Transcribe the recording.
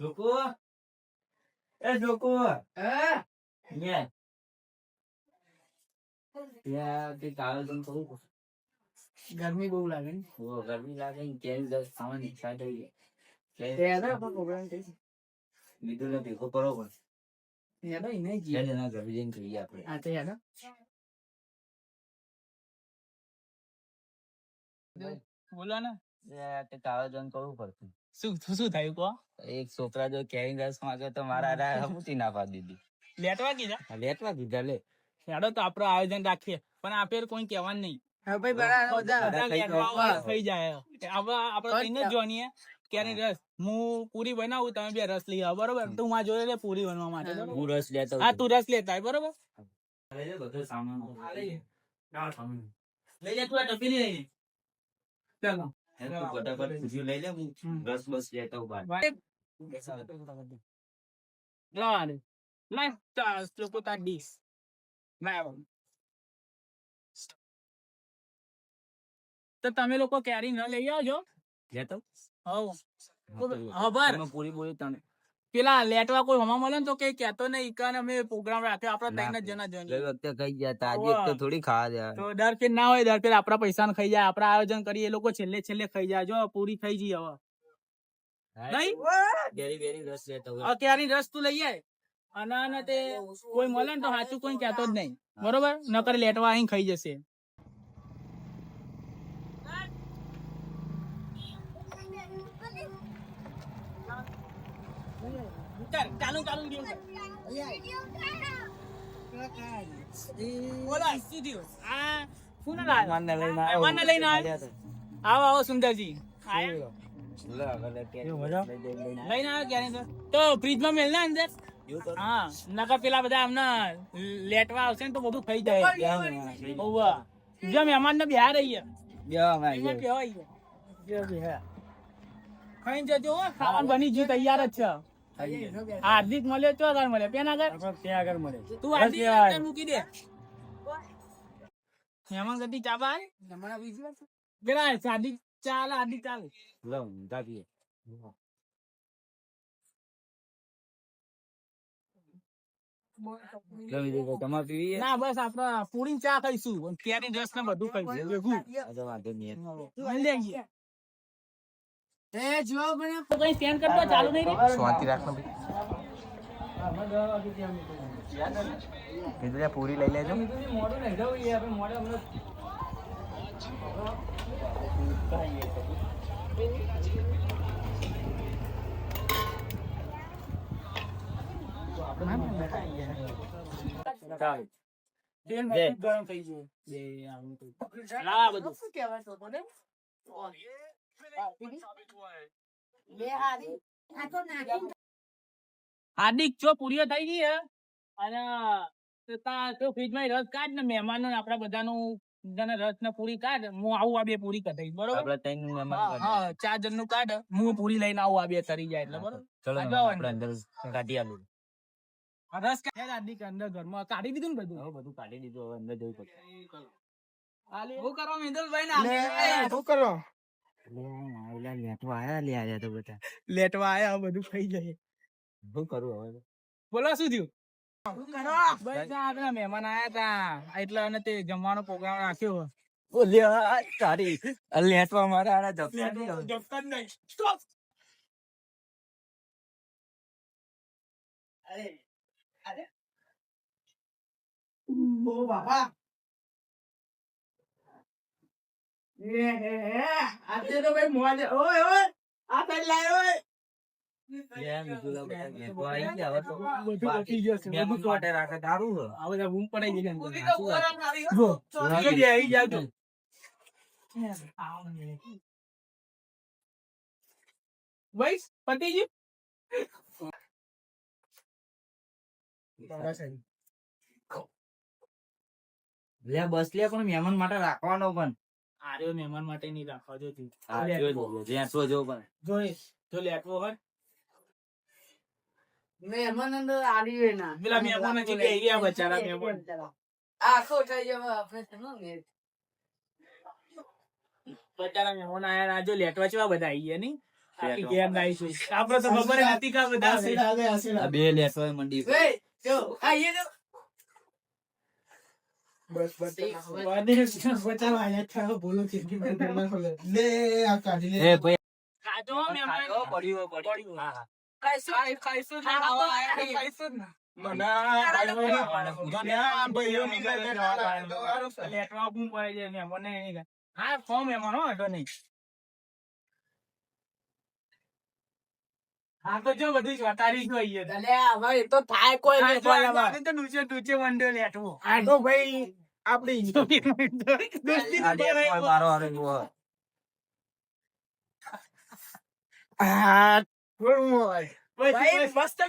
Joko એ Joko હા ન્યા ત્યાં તે કાળો જમ કહું ગરમી બહુ લાગે ને ઓ ગરમી લાગે ને કેરી દસ ખાવાની ઈચ્છા થઈ તે આને પણ પ્રોગ્રામ થઈ લીધું ને ભેગો કરો પણ યાદ હોય ને જી જલ્દી ના ઘરે જઈને જોઈએ આપણે આ તો યાદ બોલો ને તે કાળો જમ કરવું પડતું શું શું થયું કો એક છોકરા જો કેરી દસ માંગે તો મારા રાહ હમુતી ના પાડી દીધી લેટવા કીધા લેટવા કીધા લે હેડો તો આપણો આયોજન રાખીએ પણ આ ફેર કોઈ કહેવાનું નહીં હા ભાઈ બધા થઈ જાય હવે આપણે કઈને જ જોણીએ કેરી રસ હું પૂરી બનાવું તમે બે રસ લઈ આવો બરોબર તું માં જોડે લે પૂરી બનવા માટે હું રસ લેતો હા તું રસ લેતા આય બરોબર બધો સામાન લઈ લે તું આ ડબ્બી લઈ લે ચાલો તું ફટાફટ ખુશી લઈ લે હું રસ બસ લેતો બાર લાવ લાવ ચાલ લોકો તા ડીશ લાવ તો તમે લોકો કેરી ન લઈ આવજો લેતો ખબર પૂરી બોલી તને પેલા લેટવા કોઈ હમા મળે ને તો કઈ કેતો નહીં કે અમે પ્રોગ્રામ રાખ્યો આપડા ત્રણ જણા ગઈ જણ વખતે ખાઈ ગયા તા આજે વખતે થોડી ખાવા જાય તો દર ફેર ના હોય દર ફેર આપડા પૈસા ને ખાઈ જાય આપડા આયોજન કરીએ એ લોકો છેલ્લે છેલ્લે ખાઈ જાય જો પૂરી ખાઈ જઈએ હવે નહીં કેરી બેરી રસ લેતો ક્યારી રસ તું લઈ આય અને તે કોઈ મળે ને તો સાચું કોઈ કહેતો જ નહીં બરોબર નકર લેટવા અહીં ખાઈ જશે ચાલુ ચાલુ બોલો શું થયું આ શું ના લાવ્યા મહેમાનને લઈને આવ્યો આવો આવો સુંદરજી લઈને આવ્યો ક્યારે તો ફ્રીજમાં મેલ ના અંદર હા નકર પેલા બધા અમને લેટવા આવશે ને તો બધું ખાઈ જાય જો મહેમાન ને બિહાર રહીએ ખાઈ જજો ખાવાનું બની ગયું તૈયાર જ છે હાર્દિક મળે તો આગળ મળે પેન આગળ ત્યાં આગળ મળે તું હાર્દિક મૂકી દે મહેમાન ગતિ ચા બાય પેલા હાર્દિક ચાલ હાર્દિક ચાલ ના બસ આપડે પૂરી ચા ખાઈશું કેરી રસ ને બધું ખાઈશું ચાલુ નહીં પૂરી લઈ લેજો ગરમ થઈ ગયું હાર્દિક જો પૂરીઓ થઈ ગઈ હે અને ફ્રીજમાં રસ કાઢ ને મહેમાનો આપડા બધાનું રસ ને પૂરી કાઢ હું આવું આ બે પૂરી કઢાઈ બરોબર હા 4 જણ નું કાઢ હું પૂરી લઈને આવું આ બે તરી જાય એટલે બરોબર રસ હાર્દિક અંદર ઘરમાં કાઢી દીધું ને બધું કાઢી દીધું હવે અંદર જવું પડશે શું કરો મિંદલભાઈ ને શું કરો લેટવા આયા બધું ખાઈ જાય શું કરું હવે બોલો શું થયું મહેમાન આયા તા એટલે અને તે જમવાનો પ્રોગ્રામ રાખ્યો લેટવા મારા બાપા આજે તો ભાઈ મોજ ઓય ઓય આ સાઈડ લાયો ઓય બસ લે પણ મહેમાન માટે રાખવાનો પણ આર્યો મહેમાન માટે નહીં રાખવા જો જો લેટવો હોય મહેમાન અંદર આર્યો ના પેલા મહેમાન જે કે એરિયા બચારા મહેમાન આખો થઈ જવા આપણે બચારા મહેમાન આયા જો લેટવા ચેવા બધા આવી ગયા નહીં આપી ઘેર લાવીશું. આપણે તો ખબર જ હતી કે આ બધા આવે. આ બે લેટોય મંડી પર. એ ભાઈ ખાજો મહેમાન. પડ્યું. હા, હા. લેટવા બૂમ પાડી દે મહેમાનને નહીં કાંઈ. હા, સો મહેમાન હો, વાંધો નહીં. હા તો જો બધી ચોટાડી જોઈએ તો નીચે મંડ્યો લેટવો. આ તો ભાઈ આપડી દોસ્તી આ લેટોય મારો હારે ઉભો. હા, મસ્ત